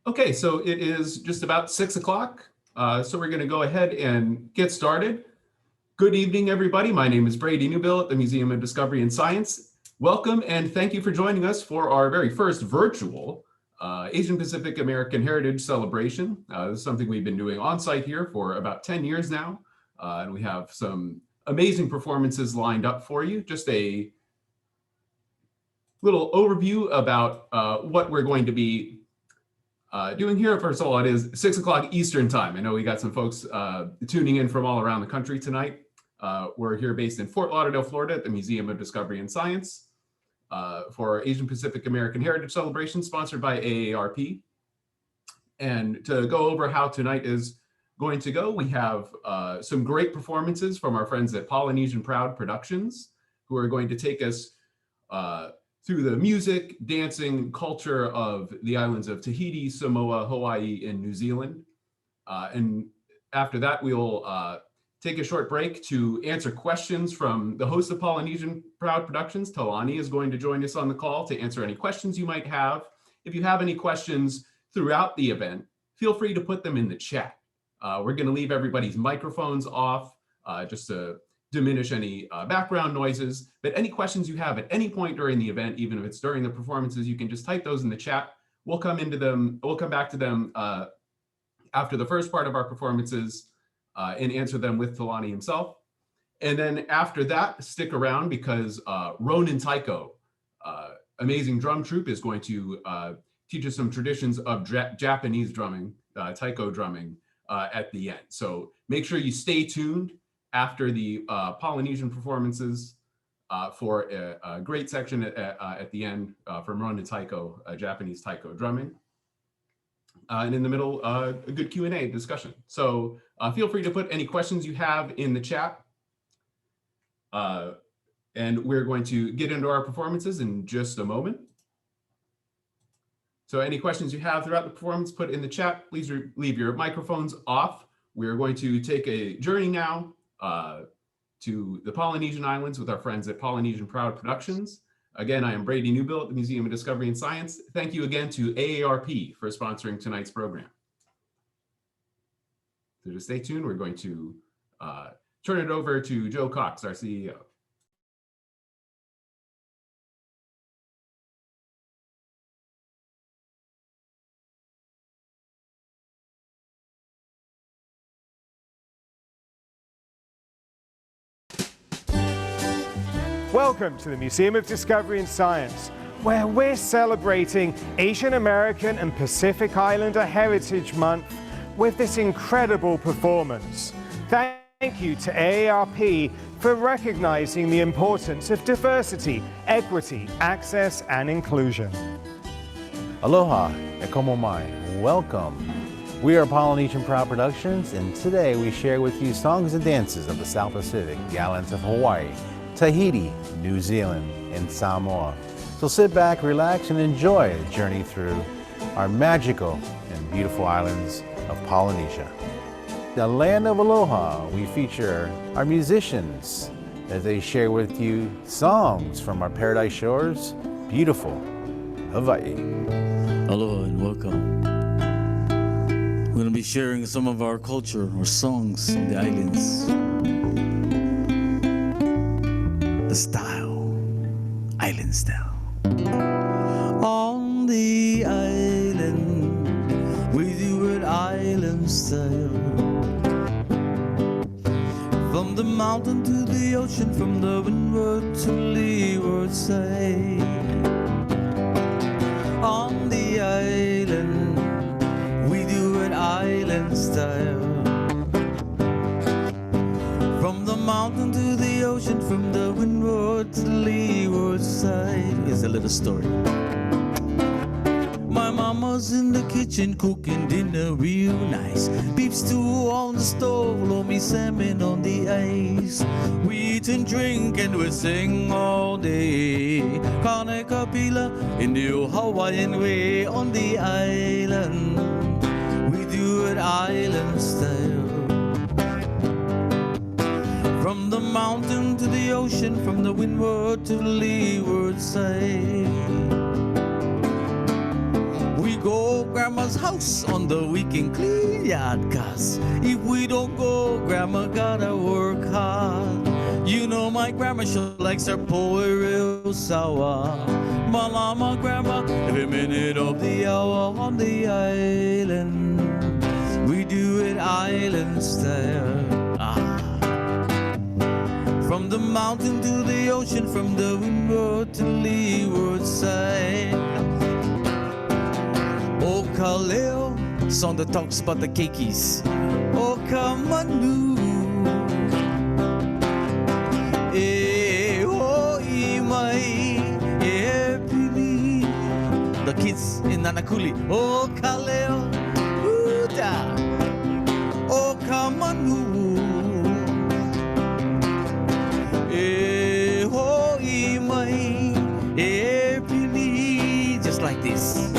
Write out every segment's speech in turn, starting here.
Okay, so it is just about 6 o'clock. So we're going to go ahead and get started. Good evening, everybody. My name is Brady Newbill at the Museum of Discovery and Science. Welcome and thank you for joining us for our very first virtual Asian Pacific American Heritage Celebration. This is something we've been doing on site here for about 10 years now. And we have some amazing performances lined up for you. Just a little overview about what we're going to be doing here. First of all, it is 6 o'clock Eastern time. I know we got some folks tuning in from all around the country tonight. We're here based in Fort Lauderdale, Florida at the Museum of Discovery and Science for our Asian Pacific American Heritage Celebration sponsored by AARP. And to go over how tonight is going to go, we have some great performances from our friends at Polynesian Proud Productions, who are going to take us through the music, dancing, culture of the islands of Tahiti, Samoa, Hawaii, and New Zealand. And after that, we'll take a short break to answer questions from the host of Polynesian Proud Productions. Talani is going to join us on the call to answer any questions you might have. If you have any questions throughout the event, feel free to put them in the chat. We're going to leave everybody's microphones off just to diminish any background noises, but any questions you have at any point during the event, even if it's during the performances, you can just type those in the chat. We'll come back to them after the first part of our performances and answer them with Talani himself. And then after that, stick around because Ronin Taiko, amazing drum troupe, is going to teach us some traditions of Japanese drumming, taiko drumming at the end. So make sure you stay tuned after the Polynesian performances for a great section at the end from Ronin Taiko, Japanese taiko drumming. And in the middle, a good Q&A discussion. So feel free to put any questions you have in the chat. And we're going to get into our performances in just a moment. So any questions you have throughout the performance, put in the chat. Please leave your microphones off. We're going to take a journey now to the Polynesian Islands with our friends at Polynesian Proud Productions. Again, I am Brady Newbill at the Museum of Discovery and Science. Thank you again to AARP for sponsoring tonight's program. So just stay tuned. We're going to turn it over to Joe Cox, our CEO. Welcome to the Museum of Discovery and Science, where we're celebrating Asian American and Pacific Islander Heritage Month with this incredible performance. Thank you to AARP for recognizing the importance of diversity, equity, access, and inclusion. Aloha, e komo mai. Welcome. We are Polynesian Proud Productions, and today we share with you songs and dances of the South Pacific, the islands of Hawaii, Tahiti, New Zealand, and Samoa. So sit back, relax, and enjoy a journey through our magical and beautiful islands of Polynesia. The land of aloha, we feature our musicians as they share with you songs from our paradise shores, beautiful Hawaii. Aloha and welcome. We're going to be sharing some of our culture or songs from the islands. The style, island style. On the island, we do it island style. From the mountain to the ocean, from the windward to leeward side. On the island, we do it island style. From the mountain to the ocean, from the windward to the leeward side. Here's a little story. My mama's in the kitchen cooking dinner real nice. Beef stew on the stove, lomi salmon on the ice. We eat and drink and we sing all day. Kane kapila in the old Hawaiian way. On the island, we do it island style. From the mountain to the ocean, from the windward to the leeward side. We go grandma's house on the weekend clean yard, 'cause if we don't go, grandma gotta work hard. You know my grandma, she likes her poi real sour. My grandma, every minute of the hour on the island. We do it island style. From the mountain to the ocean, from the windward to the leeward side. O Kaleo, song that talks about the keikis. O Kamanu, e o imai, e pili. The kids in Nanakuli. O Kaleo, uda, o Kamanu. Just like this.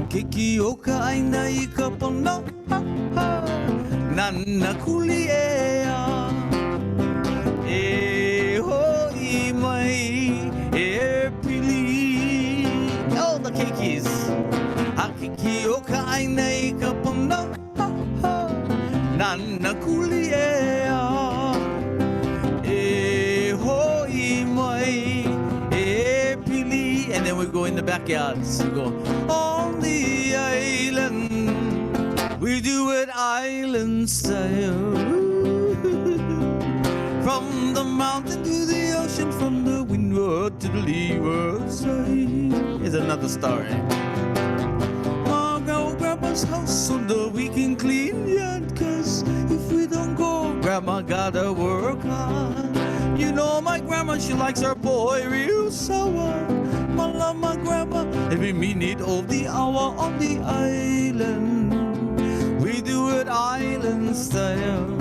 Kiki oka aina I ka pono Nana kuli ea E hoi mai E pili. Oh, the kikis. A kiki oka aina I ka pono Nana kuli ea E hoi mai. And then we go in the backyards. We go on the island. We do it island style. From the mountain to the ocean, from the windward to the leeward side. Here's another story. I'll go grandma's house so that we can clean yard, 'cause if we don't go, grandma gotta work hard. You know my grandma, she likes her boy real sour. I love my grandma every minute of the hour on the island. We do it island style.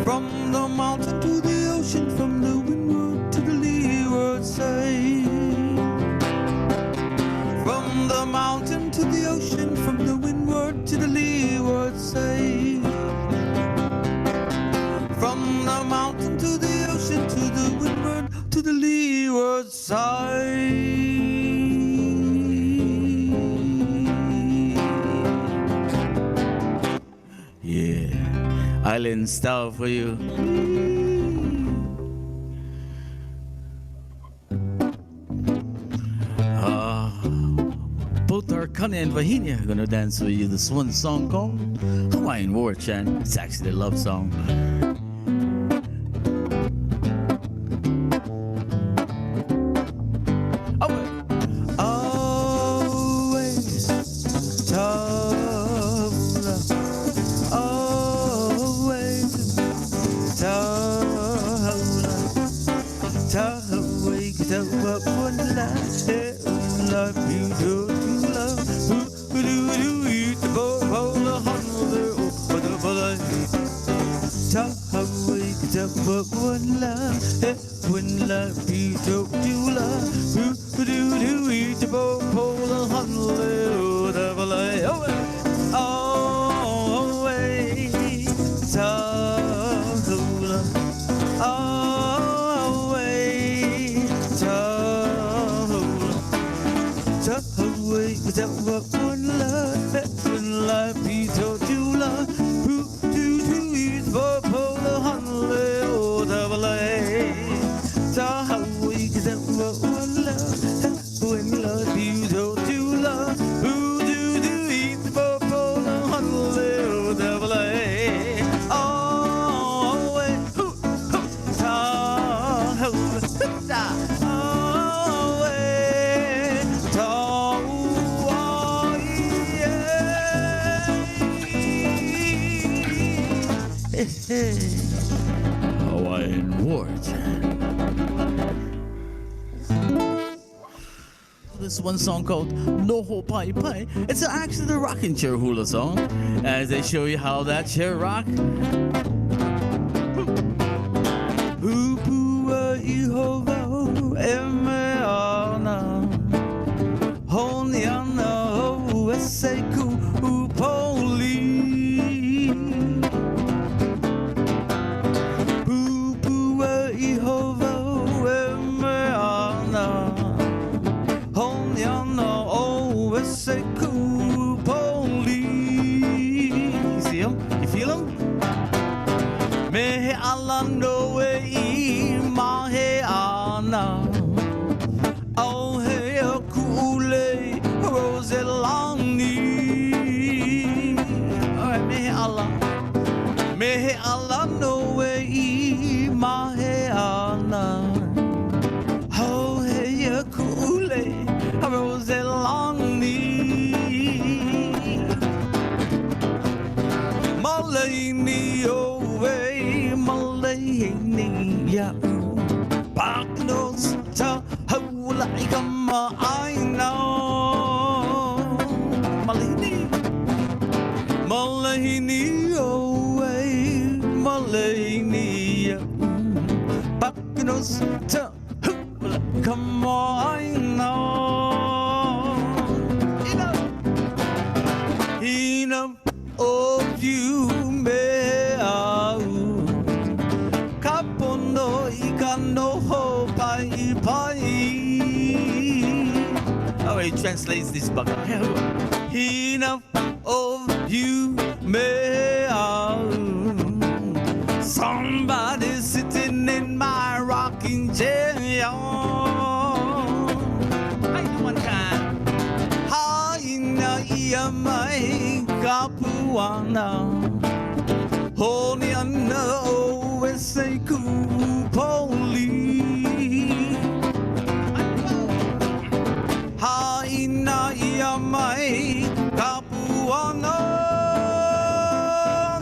From the mountain to the ocean, from the windward to the leeward side. From the mountain to the ocean, from the windward to the leeward side. From the mountain to the ocean, to the windward, to the leeward side. Yeah, island style for you. Both our Kanye and Vahinia are gonna dance with you this one song called Hawaiian War Chant. It's actually a love song. Hawaiian War Chant. This one song called Noho Pai Pai. It's actually the rocking chair hula song, as they show you how that chair rock. Upua ihovo emeana honiana ho eseku upoli. Upua ihovo emeana honiana always say cool police. See him? You feel him? Me alando e ma he ana. Oh hey coole Roselani. Alright, me alando e ma he ana. Oh hey coole Roselani. Malay away, Malay ya. Bagnos ta hula ikama I know. Malay away, Malay ya. Bagnos ta hula ikama I know. Enough of you me au kapono ikano ho pai pai. Oh, he translates this bugger. Enough of you me au. Somebody's sitting in my rocking chair. I do one time. Haina ia mai kapuana. Honey, I know it's say cool police. Haina ia mai kapuana.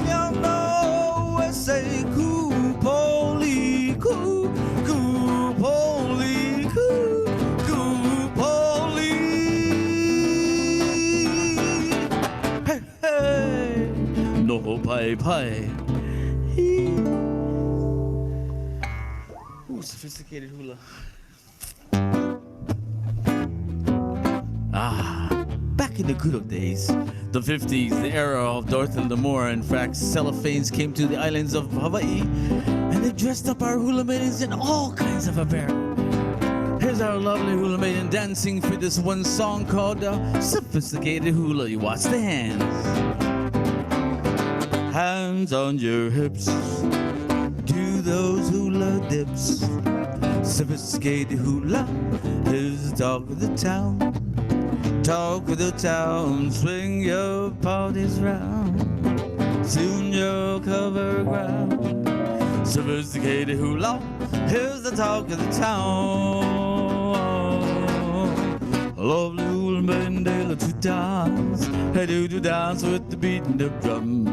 You know it's say cool police, cool police, cool police. Hey, hey. No pie pie. Ooh, sophisticated hula. Back in the good old days, the 50s, the era of Dorothy and the Moor, in fact, cellophanes came to the islands of Hawaii, and they dressed up our hula maidens in all kinds of apparel. Here's our lovely hula maiden dancing for this one song called Sophisticated Hula. You watch the hands. Hands on your hips, do those hula dips. Sophisticated hula is the talk of the town. Talk of the town, swing your parties round. Soon you'll cover ground. Sophisticated hula, here's the talk of the town. Lovely hula maiden, they love to dance. They do to dance with the beating of drum.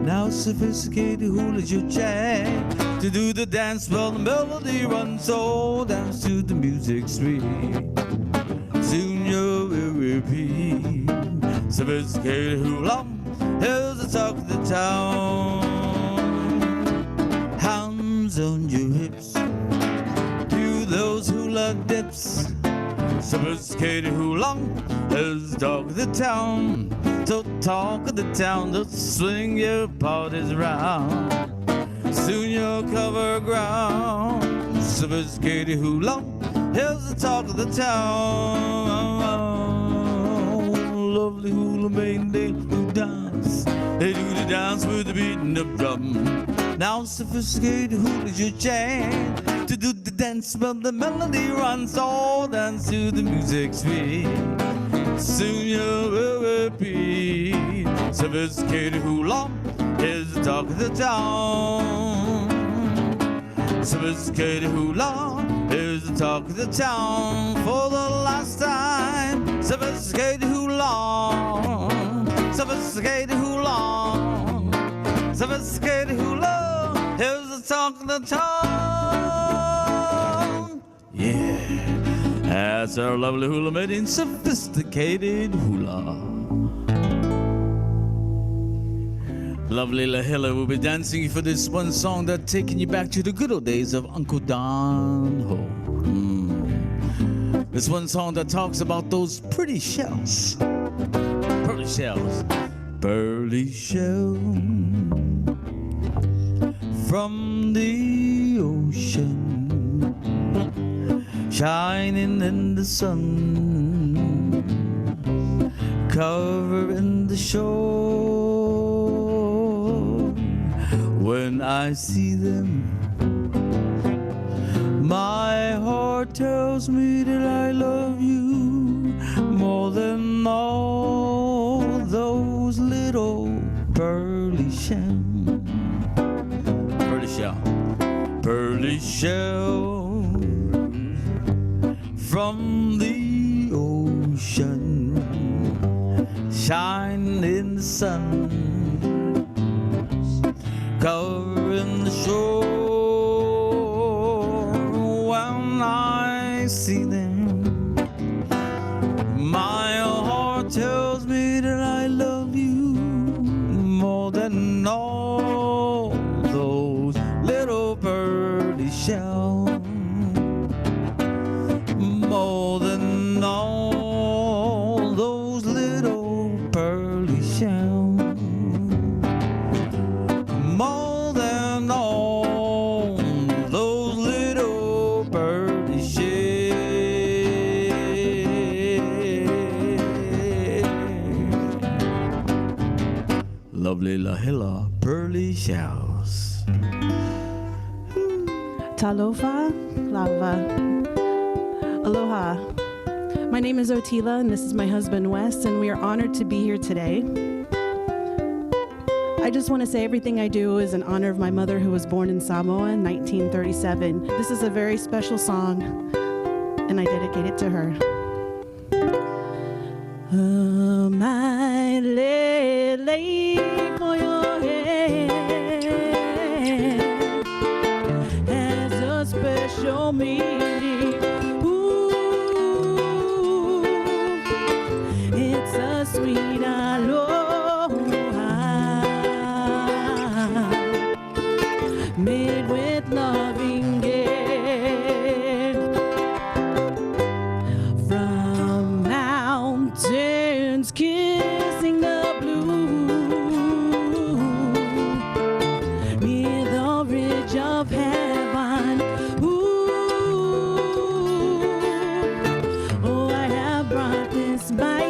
Now sophisticated hula's your jam. To do the dance while the melody runs, so dance to the music sweet. Soon you will repeat. Sophisticated hula, here's the talk of the town. Hands on your hips, do those hula dips. Sophisticated hula, here's the talk of the town. So talk of the town, just swing your parties around. Soon you'll cover ground. Sophisticated hula, here's the talk of the town. Lovely hula maiden, they do dance. They do the dance with the beating of drum. Now sophisticated hula's your jam. To do the dance while the melody runs, all dance to the music sweet. Soon you will repeat. Sophisticated hula is the talk of the town. Sophisticated hula is the talk of the town. For the last time, sophisticated hula, sophisticated hula, sophisticated hula is the talk of the town. Yeah, that's our lovely hula maiden, sophisticated hula. Lovely Lahila will be dancing for this one song that's taking you back to the good old days of Uncle Don Ho. This one song that talks about those pretty shells. Pearly shells. Pearly shells from the ocean, shining in the sun. covering the shore. When I see them, my heart tells me that I love you more than all those little pearly shells. Pearly shells from the ocean, shine in the sun, covering the shore. When I see them, my heart tells me that I love you more than all those little pearly shells, more than all those little pearly shells, more than all those little pearly shells. Lovely Lahila pearly shells. Talofa, lava. Aloha. My name is Otila, and this is my husband, Wes, and we are honored to be here today. I just want to say everything I do is in honor of my mother, who was born in Samoa in 1937. This is a very special song, and I dedicate it to her. My lady for your hand has a special meaning. Ooh, it's a sweet aloha made with loving gift from mountains kissing the blue near the ridge of heaven. Ooh, oh, I have brought this by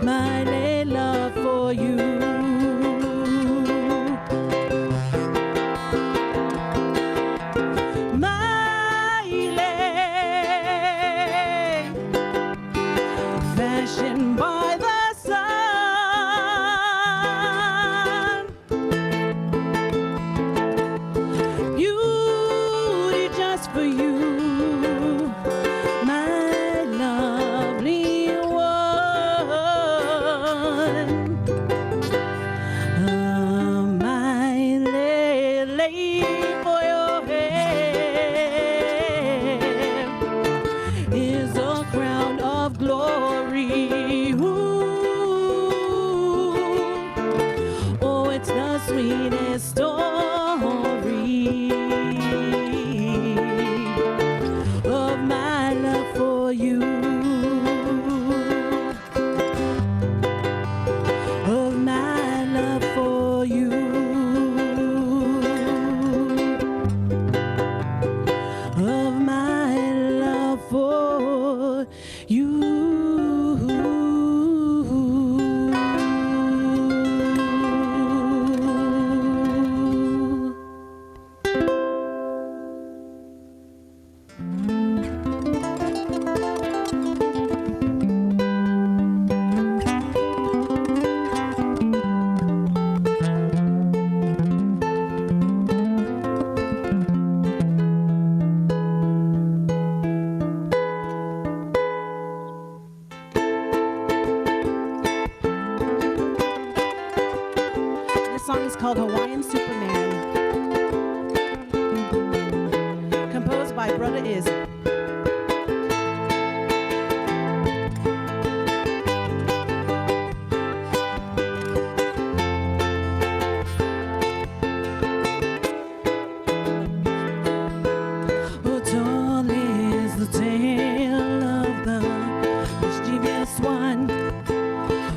my love for you. My lay, fashioned by the sun, beauty just for you, my lovely one. My lay for your hair is a crown of glory. Ooh, oh, it's the sweetest story of my love for you, of my love for you, of my love for you. This song is called Hawaiian Superman, composed by Brother Iz. Oh, tall is the tale of the mischievous one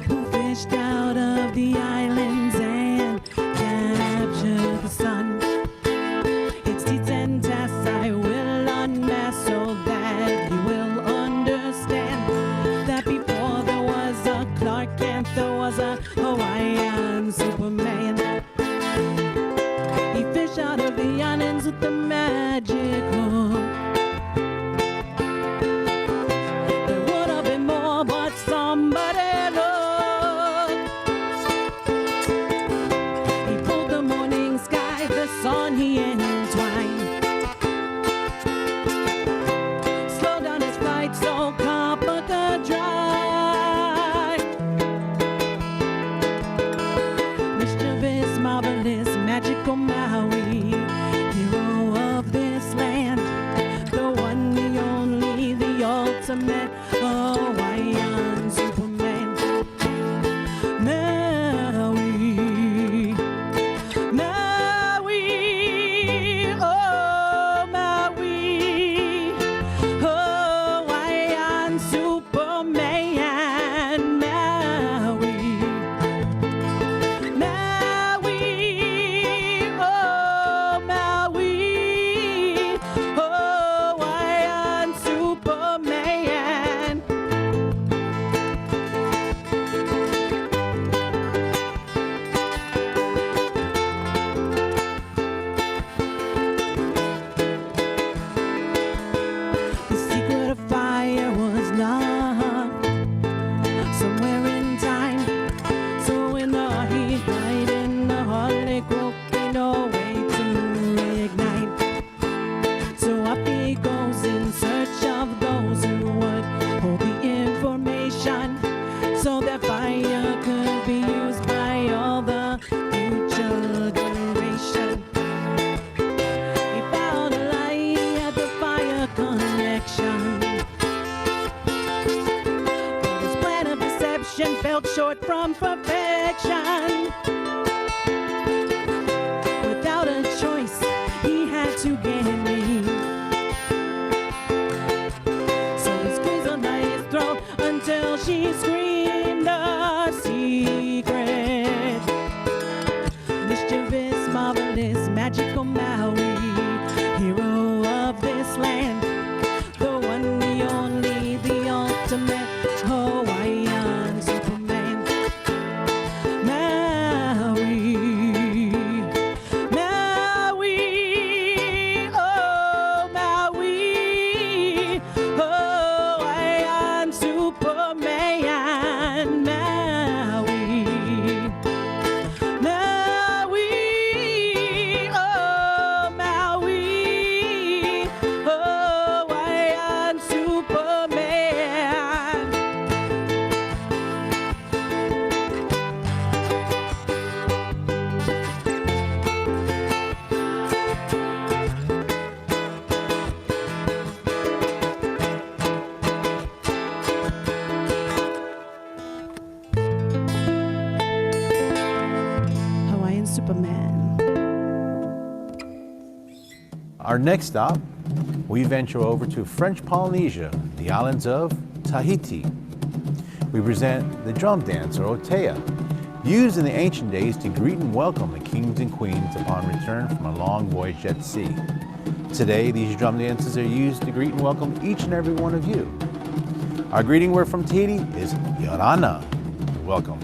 who fished out of the islands and captured the sun. Its teeth and tusks I will unmask so ultimate Hawaiian Superman. Maui, Maui, oh Maui, Hawaiian Superman. Maui, Maui, oh Maui, Hawaiian Superman. The secret of fire was locked somewhere in time. So in the heat, light in the hardly broken, no way to ignite. So up he goes in search of those who would hold the information, so that fire could be used by all the future generation. He found a light at the fire connection, but his plan of deception fell short from perfection. Without a choice, he had to get me. So he squeezed under his throat until she screamed a secret. Mischievous, marvelous, magical Maui, hero of this land, the one, the only, the ultimate Hawaiian Superman. Maui, Maui, oh Maui, Hawaiian Superman. Maui, Maui, oh Maui, Hawaiian Superman. Hawaiian Superman. Our next stop, we venture over to French Polynesia, the islands of Tahiti. We present the drum dance, or otea, used in the ancient days to greet and welcome the kings and queens upon return from a long voyage at sea. Today, these drum dances are used to greet and welcome each and every one of you. Our greeting word from Tahiti is Yorana. Welcome.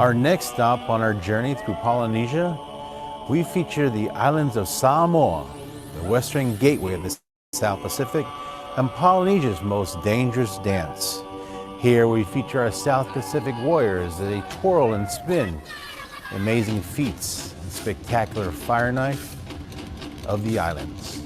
Our next stop on our journey through Polynesia, we feature the islands of Samoa, the western gateway of the South Pacific, and Polynesia's most dangerous dance. Here we feature our South Pacific warriors as they twirl and spin, amazing feats and spectacular fire knife of the islands.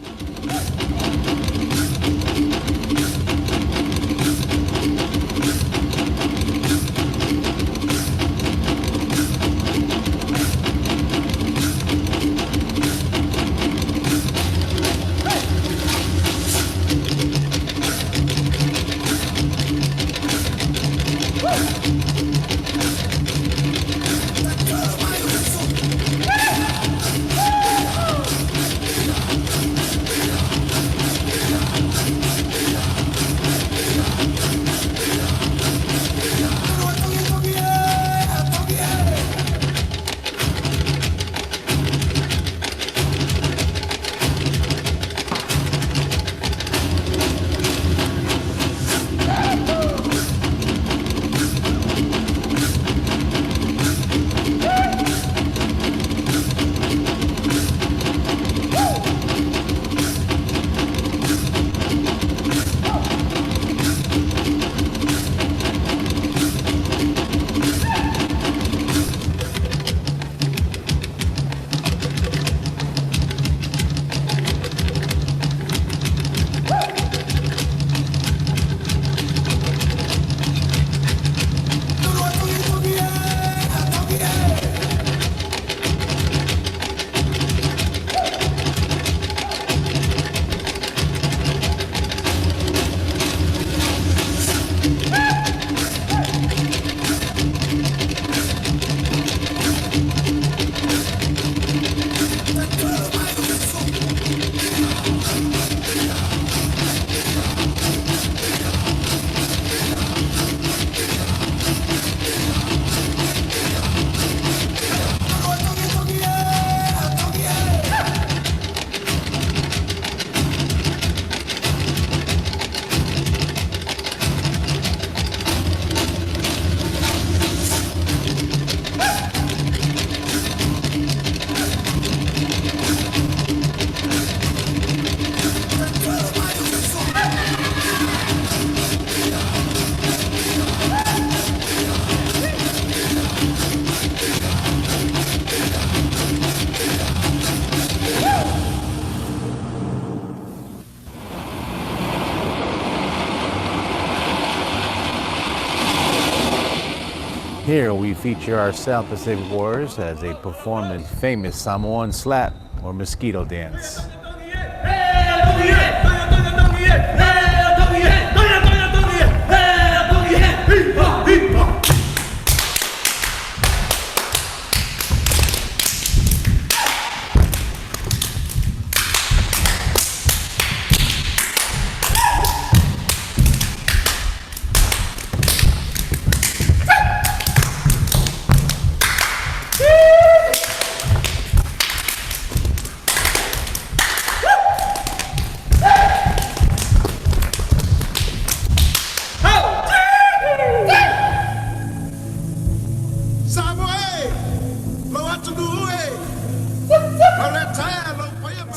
Here we feature our South Pacific warriors as they perform the famous Samoan slap or mosquito dance.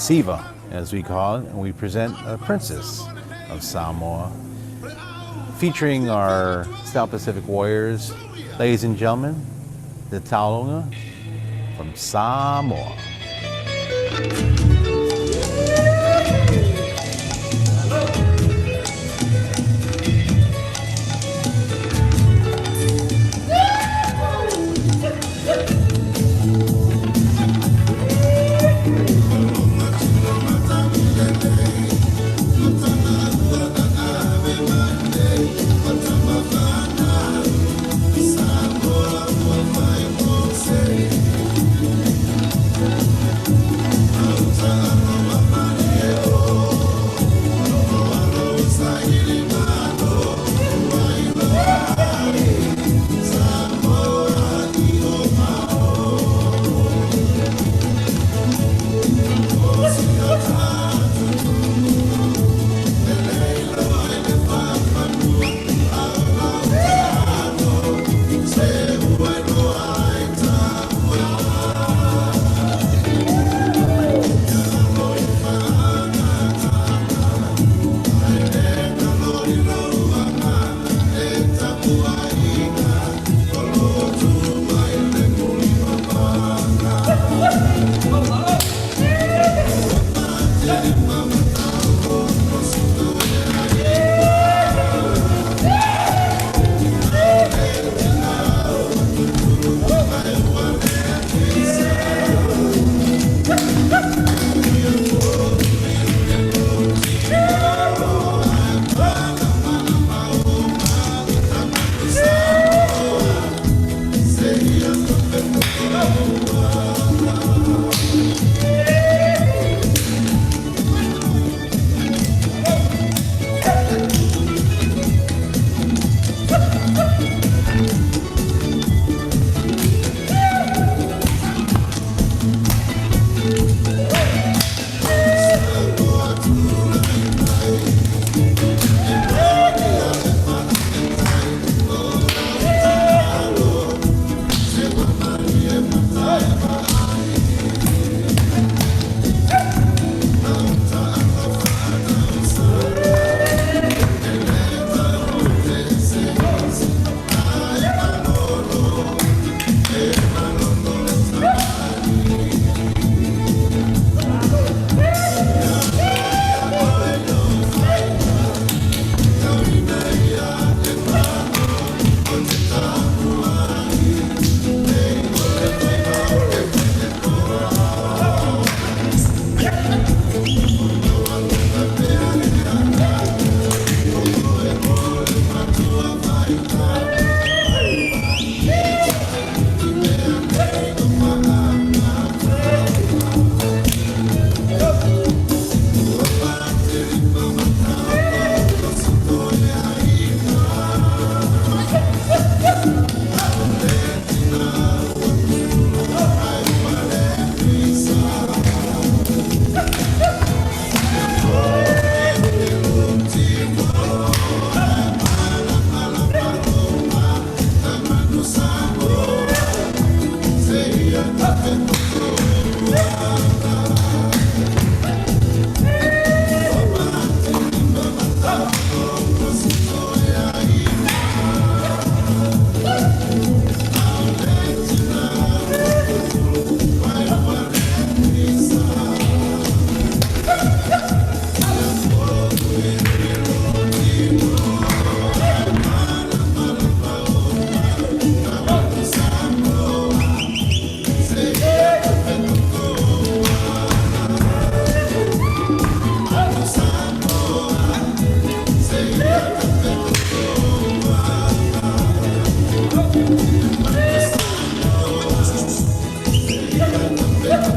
Siva, as we call it, and we present a princess of Samoa, featuring our South Pacific warriors, ladies and gentlemen, the Taulunga from Samoa.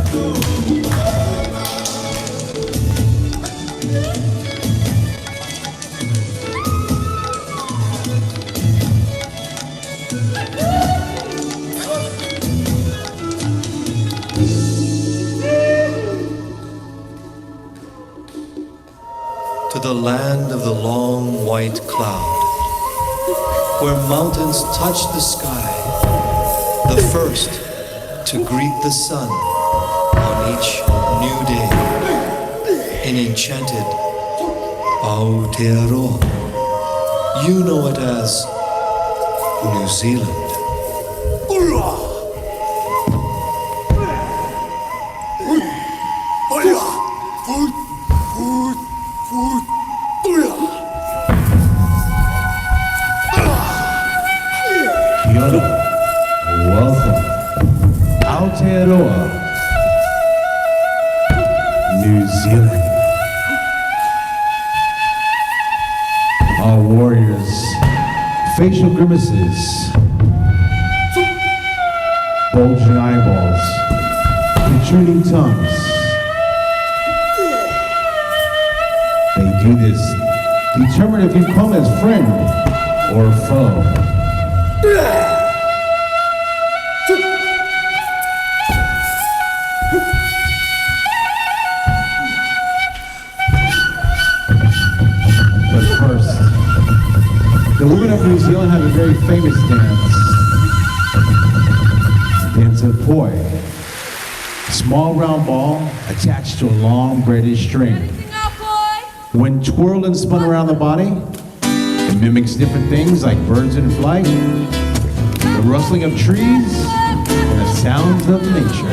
To the land of the long white cloud, where mountains touch the sky, the first to greet the sun on each new day, in enchanted Aotearoa. You know it as New Zealand. Kia ora. Welcome. Aotearoa, New Zealand. Our warriors, facial grimaces, bulging eyeballs, protruding tongues. They do this determine if you come as friend or foe. But first, the women of New Zealand have a very famous dance, dance of poi. Small round ball attached to a long braided string. When twirled and spun around the body, it mimics different things like birds in flight, the rustling of trees, and the sounds of nature.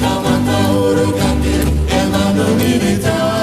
Kawan tahu rukatin, emang no militer.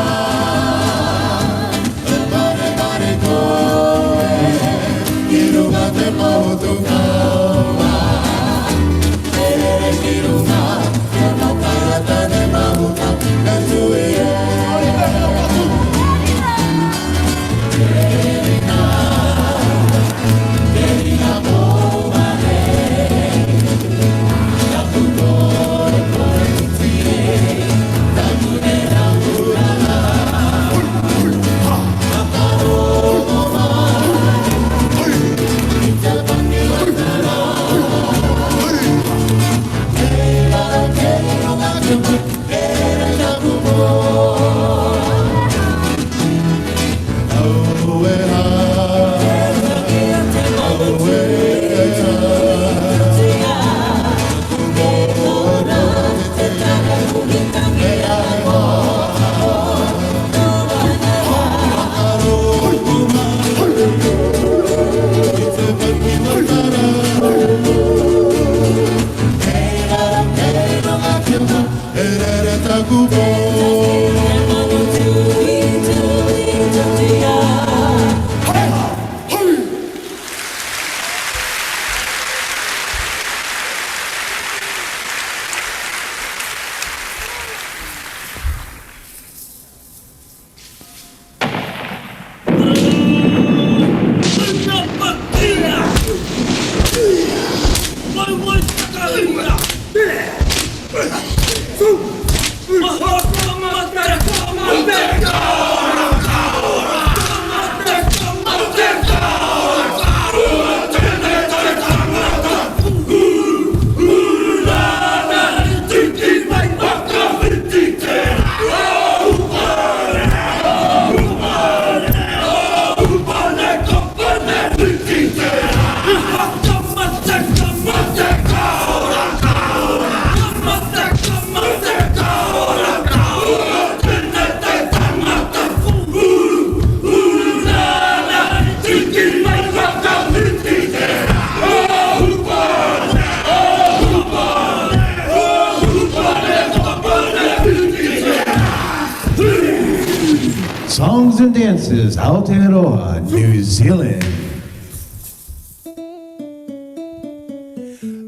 Songs and Dances, Aotearoa, New Zealand.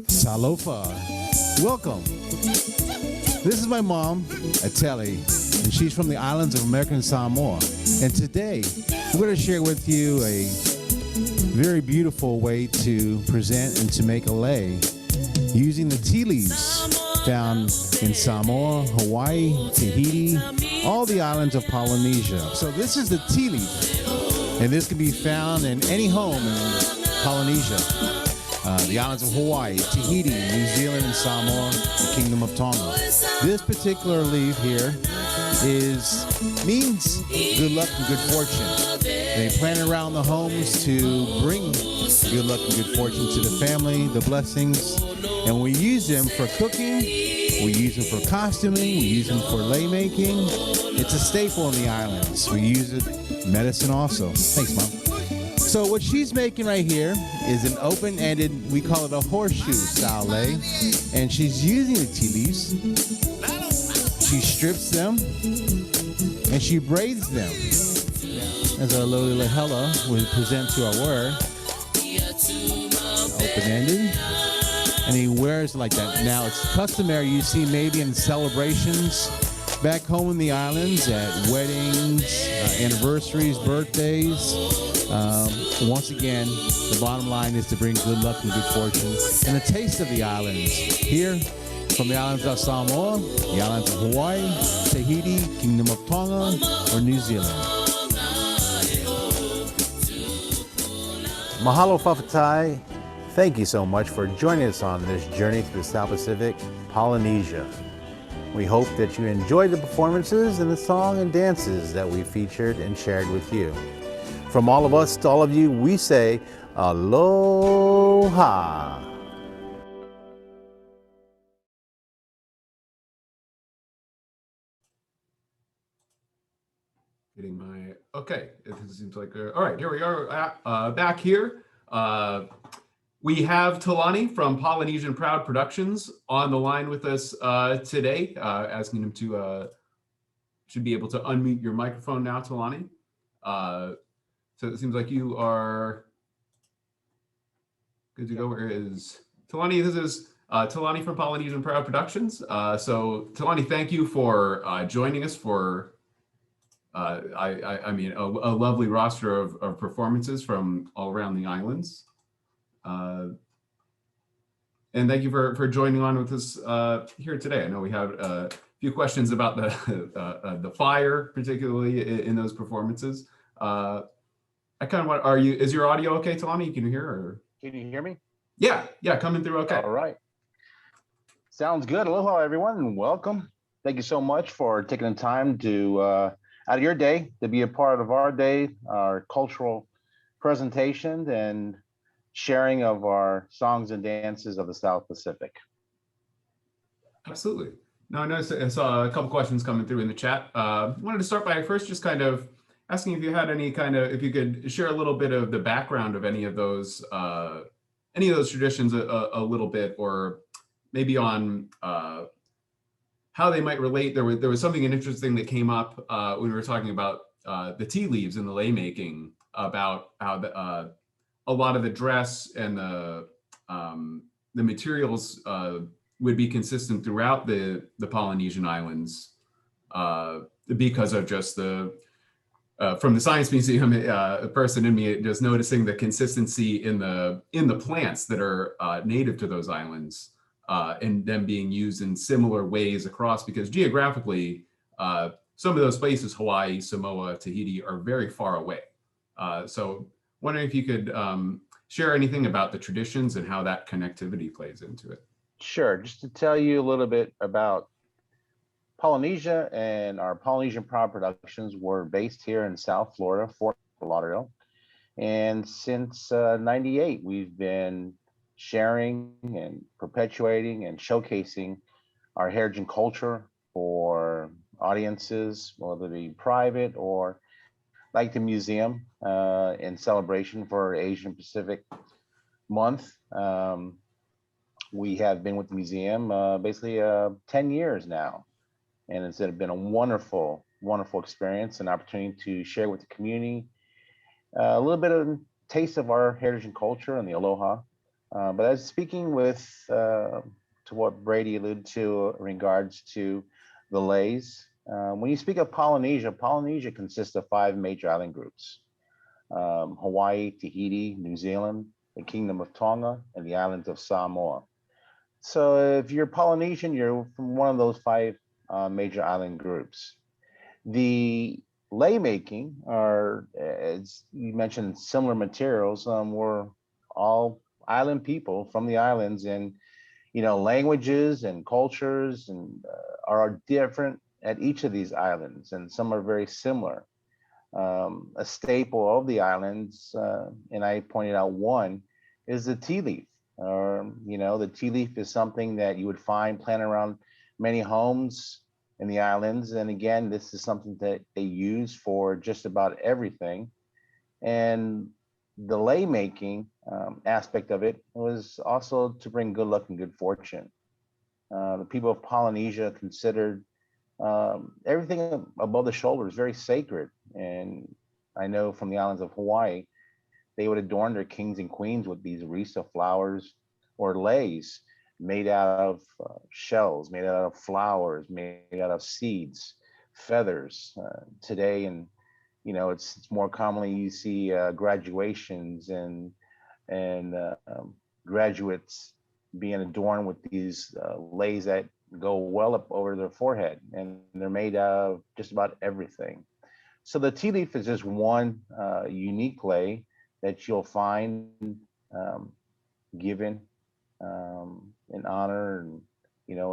Talofa, welcome. This is my mom, Ateli, and she's from the islands of American Samoa. And today, we're going to share with you a very beautiful way to present and to make a lei using the tea leaves found in Samoa, Hawaii, Tahiti, all the islands of Polynesia. So this is the tea leaf, and this can be found in any home in Polynesia. The islands of Hawaii, Tahiti, New Zealand, and Samoa, the Kingdom of Tonga. This particular leaf here means good luck and good fortune. They plant it around the homes to bring good luck and good fortune to the family, the blessings. And we use them for cooking, we use them for costuming, we use them for lei making. It's a staple in the islands. We use it in medicine also. Thanks, Mom. So what she's making right here is an open-ended, we call it a horseshoe style lei. And she's using the tea leaves. She strips them and she braids them. As our Loli Hela will present to our wearer. Open-ended. And he wears like that. Now it's customary, you see maybe in celebrations back home in the islands at weddings, anniversaries, birthdays. Once again, the bottom line is to bring good luck and good fortune and a taste of the islands. Here, from the islands of Samoa, the islands of Hawaii, Tahiti, Kingdom of Tonga, or New Zealand. Mahalo Fafatai. Thank you so much for joining us on this journey through the South Pacific, Polynesia. We hope that you enjoyed the performances and the song and dances that we featured and shared with you. From all of us to all of you, we say aloha. Getting my, okay, it seems like, all right, here we are back here. We have Talani from Polynesian Proud Productions on the line with us today, asking him to, should be able to unmute your microphone now, Talani. So it seems like you are good to go. Where is Talani? This is Talani from Polynesian Proud Productions. So Talani, thank you for joining us for, I mean, a lovely roster of performances from all around the islands. And thank you for joining on with us here today. I know we have a few questions about the fire, particularly in those performances. I kind of want, is your audio okay, Talani? You can hear or? Can you hear me? Yeah, coming through okay. All right. Sounds good. Aloha, everyone, and welcome. Thank you so much for taking the time to, out of your day, to be a part of our day, our cultural presentation and sharing of our songs and dances of the South Pacific. Absolutely. No, I noticed I saw a couple questions coming through in the chat. Wanted to start by first just kind of asking if you had any kind of, if you could share a little bit of the background of any of those traditions a little bit, or maybe on how they might relate. There was something interesting that came up when we were talking about the tea leaves and the lei making, about how a lot of the dress and the materials would be consistent throughout the Polynesian islands because of just from the Science Museum, a person in me just noticing the consistency in the plants that are native to those islands, and them being used in similar ways across, because geographically, some of those places, Hawaii, Samoa, Tahiti, are very far away. So wondering if you could share anything about the traditions and how that connectivity plays into it. Sure. Just to tell you a little bit about Polynesia, and our Polynesian Proud Productions were based here in South Florida, Fort Lauderdale. And since 98, we've been sharing and perpetuating and showcasing our heritage and culture for audiences, whether it be private or like the museum in celebration for Asian Pacific Month. We have been with the museum basically 10 years now. And it's been a wonderful wonderful experience, an opportunity to share with the community a little bit of taste of our heritage and culture and the aloha. But as speaking with to what Brady alluded to in regards to the Leis, when you speak of Polynesia, Polynesia consists of 5 major island groups: Hawaii, Tahiti, New Zealand, the Kingdom of Tonga, and the islands of Samoa. So if you're Polynesian, you're from one of those 5 major island groups. The lei making are, as you mentioned, similar materials. We're all island people from the islands, and languages and cultures and are different at each of these islands, and some are very similar. A staple of the islands, and I pointed out one, is the tea leaf. The tea leaf is something that you would find planted around many homes in the islands. And again, this is something that they use for just about everything. And the lei making aspect of it was also to bring good luck and good fortune. The people of Polynesia considered everything above the shoulders very sacred. And I know from the islands of Hawaii, they would adorn their kings and queens with these wreaths of flowers or leis made out of shells, made out of flowers, made out of seeds, feathers. Today, and it's more commonly you see graduations and graduates being adorned with these leis that go well up over their forehead, and they're made out of just about everything. So the tea leaf is just one unique lei that you'll find given in honor, and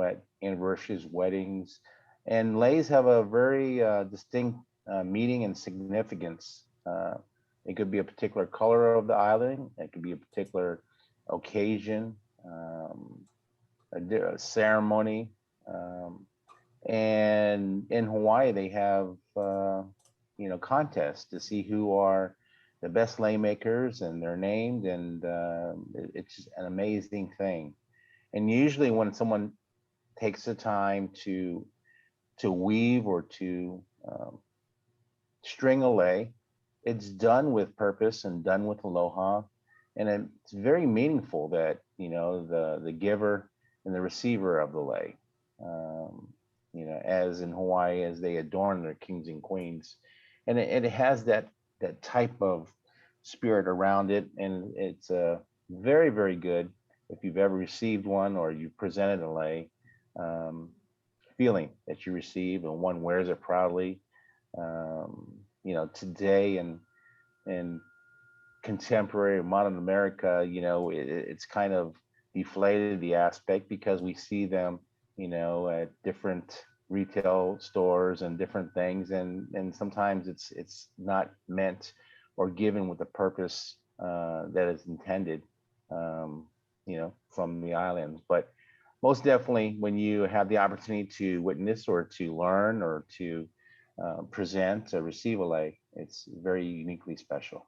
at anniversaries, weddings. And leis have a very distinct meaning and significance. It could be a particular color of the island. It could be a particular occasion, a ceremony. And in Hawaii, they have contests to see who are the best lei makers, and they're named, and it's just an amazing thing. And usually when someone takes the time to weave or to string a lei, it's done with purpose and done with aloha. And it's very meaningful that, the giver and the receiver of the lei, as in Hawaii, as they adorn their kings and queens. And it has that type of spirit around it. And it's very, very good if you've ever received one or you've presented a lei, feeling that you receive and one wears it proudly. Today in contemporary modern America, it's kind of deflated the aspect because we see them, at different retail stores and different things, and sometimes it's not meant or given with the purpose that is intended, from the islands. But most definitely, when you have the opportunity to witness or to learn or to present or receive a lei, it's very uniquely special.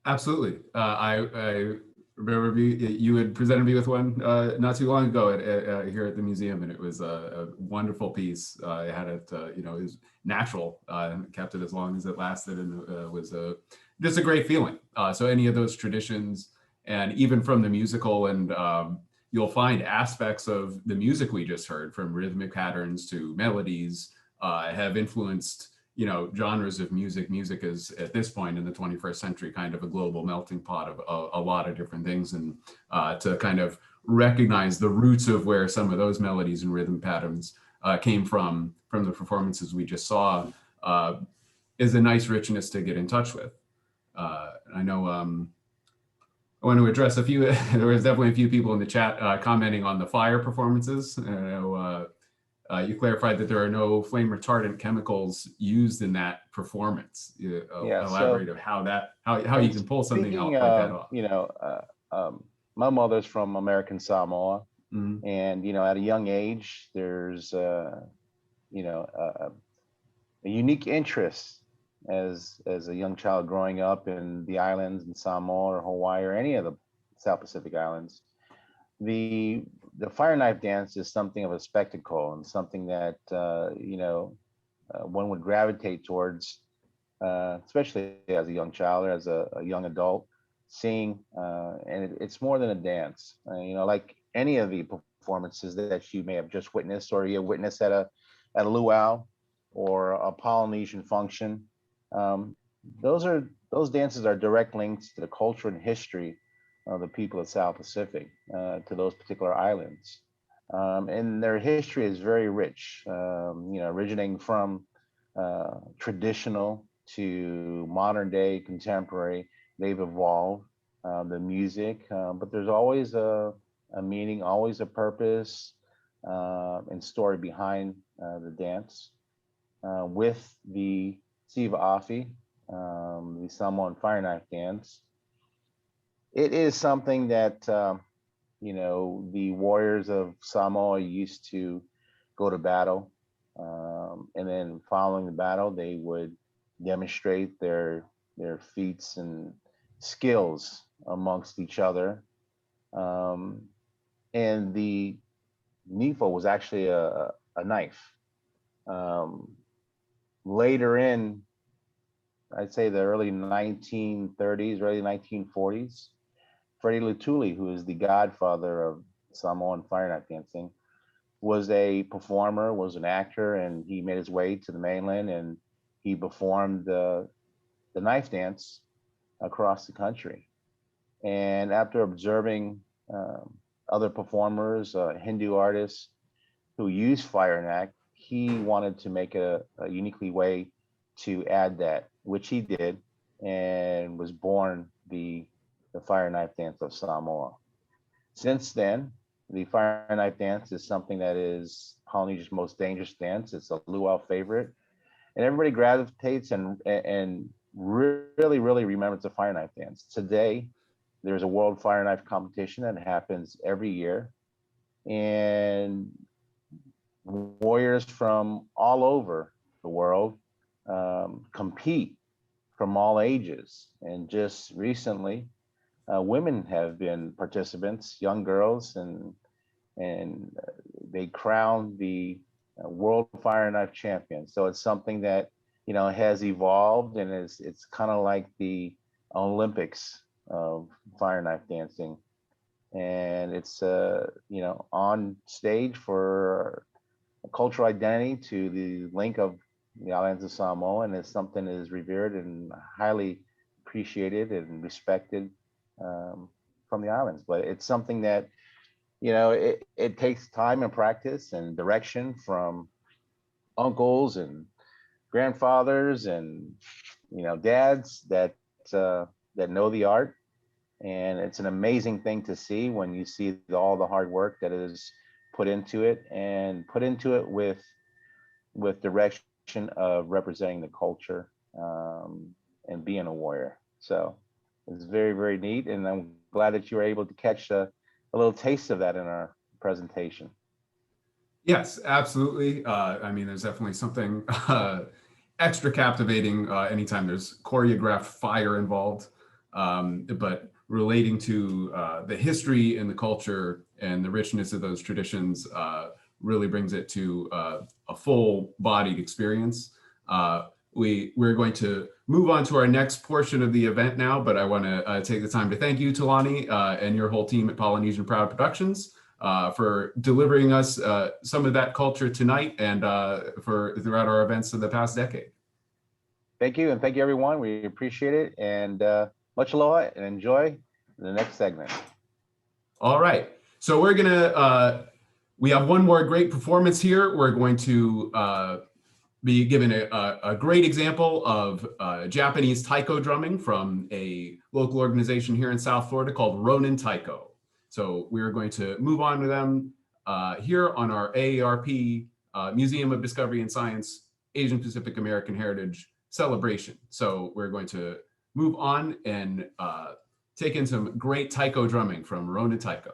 Absolutely. I remember you had presented me with one not too long ago here at the museum, and it was a wonderful piece. I had it, it was natural, kept it as long as it lasted, and was just a great feeling. So any of those traditions, and even from the musical, and you'll find aspects of the music we just heard, from rhythmic patterns to melodies, have influenced genres of music. Music is, at this point in the 21st century, kind of a global melting pot of a lot of different things. And to kind of recognize the roots of where some of those melodies and rhythm patterns came from the performances we just saw, is a nice richness to get in touch with. I know I want to address a few, there was definitely a few people in the chat commenting on the fire performances. I know you clarified that there are no flame retardant chemicals used in that performance. Elaborate of how you can pull something out like that off. My mother's from American Samoa, Mhm. and at a young age, there's a unique interest as a young child growing up in the islands in Samoa or Hawaii or any of the South Pacific islands. The fire knife dance is something of a spectacle, and something that one would gravitate towards, especially as a young child or as a young adult, seeing, and it's more than a dance. Like any of the performances that you may have just witnessed, or you witnessed at a luau or a Polynesian function. Those dances are direct links to the culture and history of the people of South Pacific, to those particular islands. And their history is very rich, originating from traditional to modern day, contemporary. They've evolved, the music, but there's always a meaning, always a purpose, and story behind the dance. With the Siva Afi, the Samoan Fire Knife dance, it is something that the warriors of Samoa used to go to battle, and then following the battle, they would demonstrate their feats and skills amongst each other. And the Nifo was actually a knife. Later in, I'd say the early 1930s, early 1940s, Freddie Lutuli, who is the godfather of Samoan fire knife dancing, was a performer, was an actor, and he made his way to the mainland, and he performed the knife dance across the country. And after observing other performers, Hindu artists who used fire knife, he wanted to make a uniquely way to add that, which he did, and was born the fire knife dance of Samoa. Since then, the fire knife dance is something that is Polynesia's most dangerous dance. It's a luau favorite, and everybody gravitates and really, really remembers the fire knife dance. Today, there's a World Fire Knife competition that happens every year, and warriors from all over the world compete from all ages. And just recently, women have been participants, young girls, and they crowned the World Fire Knife champion. So it's something that has evolved, and it's kind of like the Olympics of fire knife dancing, and it's on stage for a cultural identity to the link of the islands of Samoa, and it's something that is revered and highly appreciated and respected from the islands. But it's something that it takes time and practice and direction from uncles and grandfathers and dads that know the art. And it's an amazing thing to see when you see all the hard work that is put into it, and put into it with direction of representing the culture, and being a warrior. So it's very, very neat, and I'm glad that you were able to catch a little taste of that in our presentation. Yes, absolutely. I mean, there's definitely something extra captivating anytime there's choreographed fire involved, but relating to the history and the culture and the richness of those traditions really brings it to a full-bodied experience. We're going to move on to our next portion of the event now, but I want to take the time to thank you, Talani, and your whole team at Polynesian Proud Productions for delivering us some of that culture tonight, and for throughout our events of the past decade. Thank you, and thank you, everyone. We appreciate it, and much aloha, and enjoy the next segment. All right, so we're gonna we have one more great performance here. We're going to be given a great example of Japanese taiko drumming from a local organization here in South Florida called Ronin Taiko. So we're going to move on to them here on our AARP Museum of Discovery and Science Asian Pacific American Heritage celebration. So we're going to move on and take in some great taiko drumming from Ronin Taiko.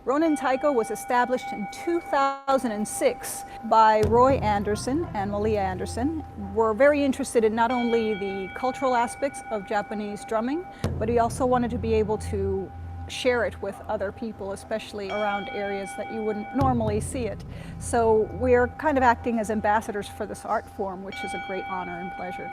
Ronin Taiko was established in 2006 by Roy Anderson and Malia Anderson. We're very interested in not only the cultural aspects of Japanese drumming, but he also wanted to be able to share it with other people, especially around areas that you wouldn't normally see it. So we're kind of acting as ambassadors for this art form, which is a great honor and pleasure.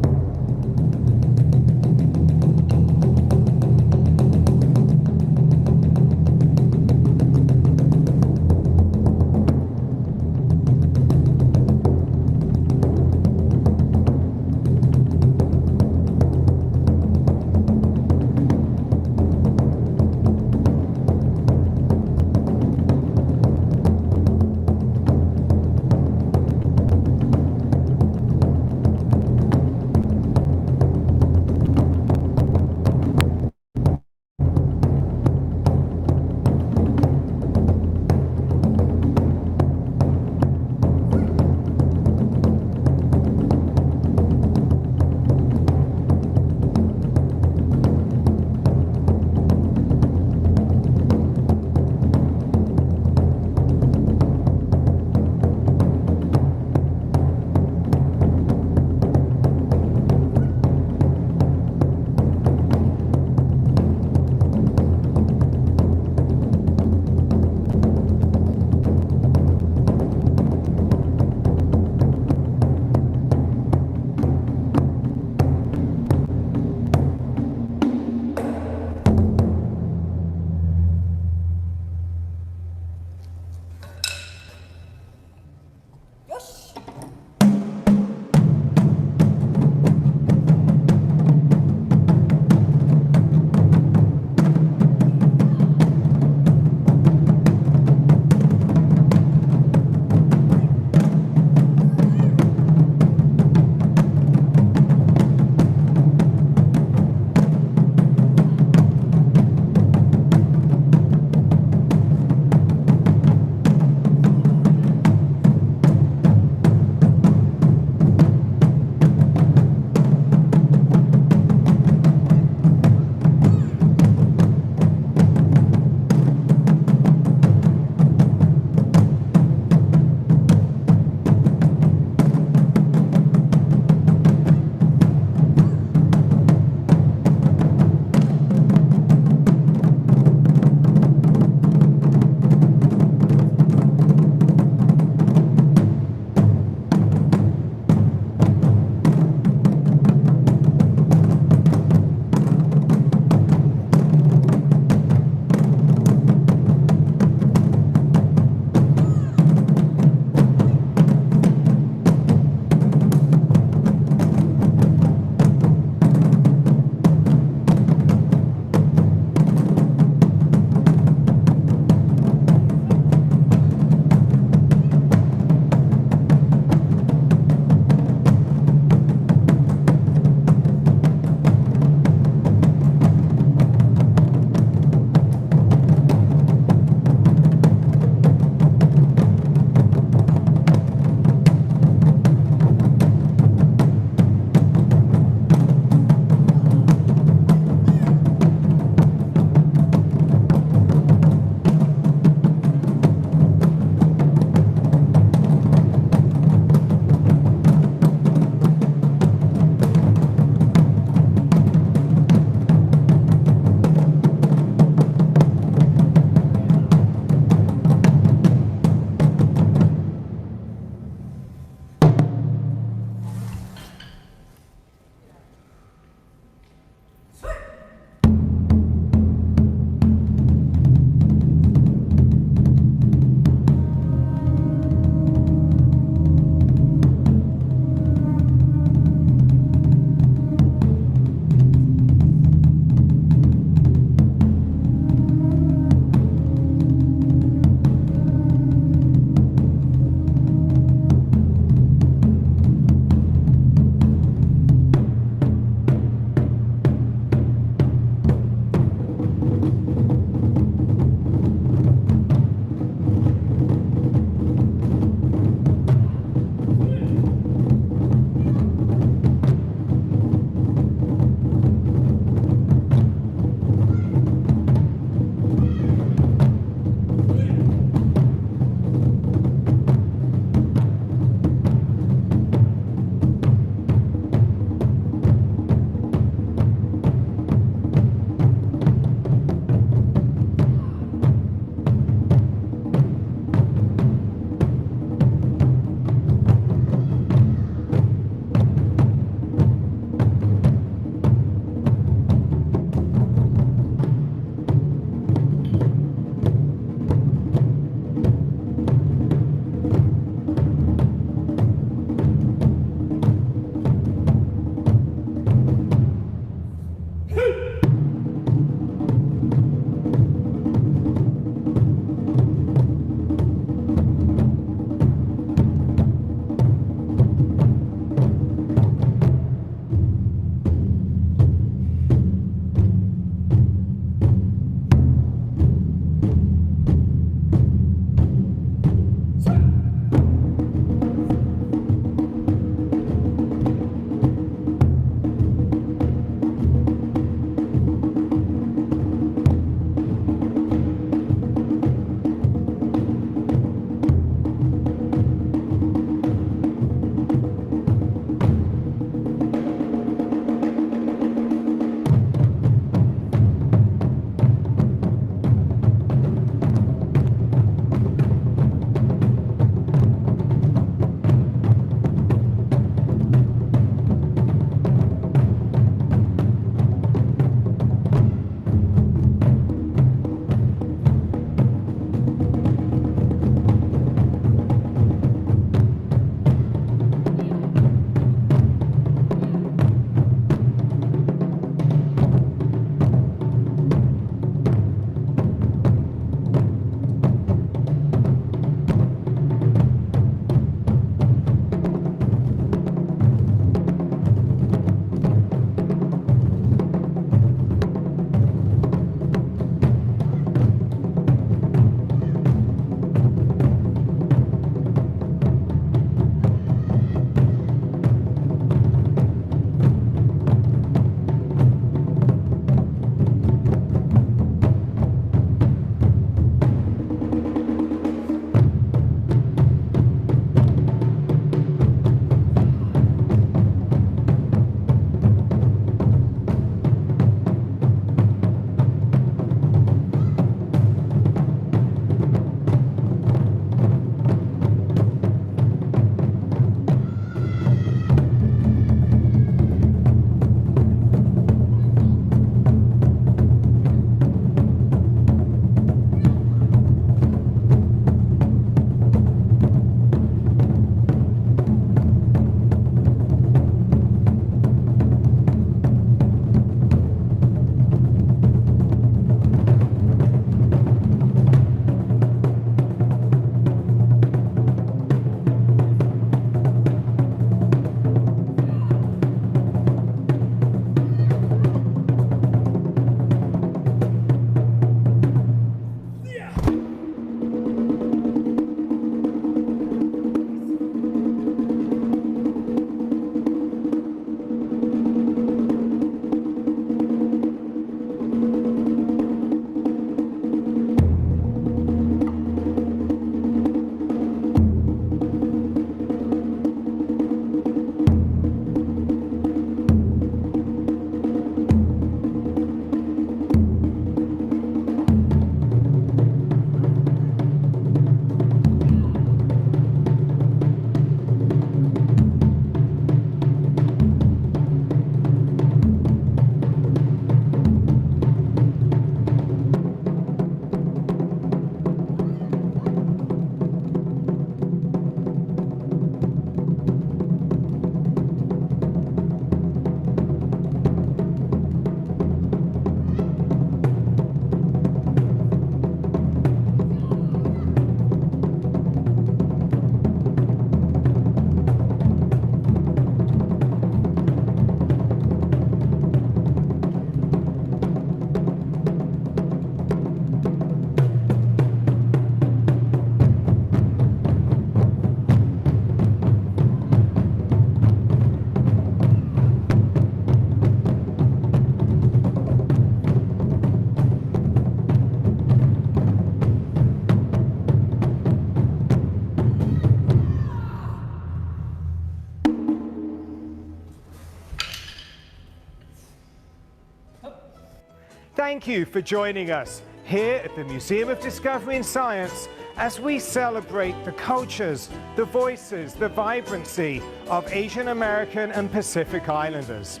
Thank you for joining us here at the Museum of Discovery and Science as we celebrate the cultures, the voices, the vibrancy of Asian American and Pacific Islanders.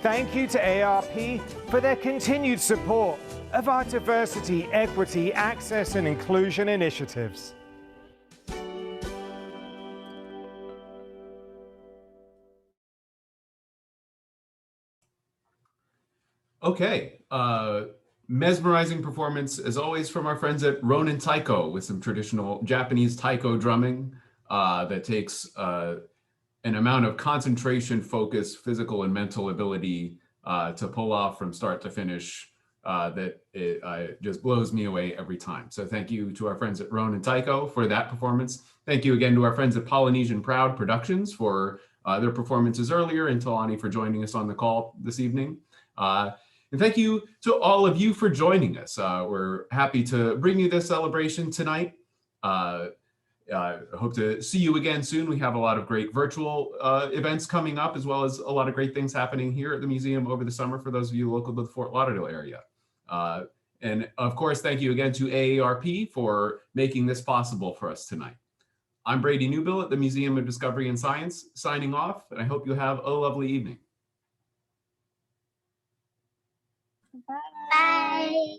Thank you to AARP for their continued support of our diversity, equity, access, and inclusion initiatives. Okay, mesmerizing performance as always from our friends at Ronin Taiko with some traditional Japanese taiko drumming that takes an amount of concentration, focus, physical and mental ability to pull off from start to finish that it just blows me away every time. So thank you to our friends at Ronin Taiko for that performance. Thank you again to our friends at Polynesian Proud Productions for their performances earlier, and Talani for joining us on the call this evening. And thank you to all of you for joining us. We're happy to bring you this celebration tonight. I hope to see you again soon. We have a lot of great virtual events coming up, as well as a lot of great things happening here at the museum over the summer for those of you local to the Fort Lauderdale area. And of course, thank you again to AARP for making this possible for us tonight. I'm Brady Newbill at the Museum of Discovery and Science, signing off, and I hope you have a lovely evening. Bye.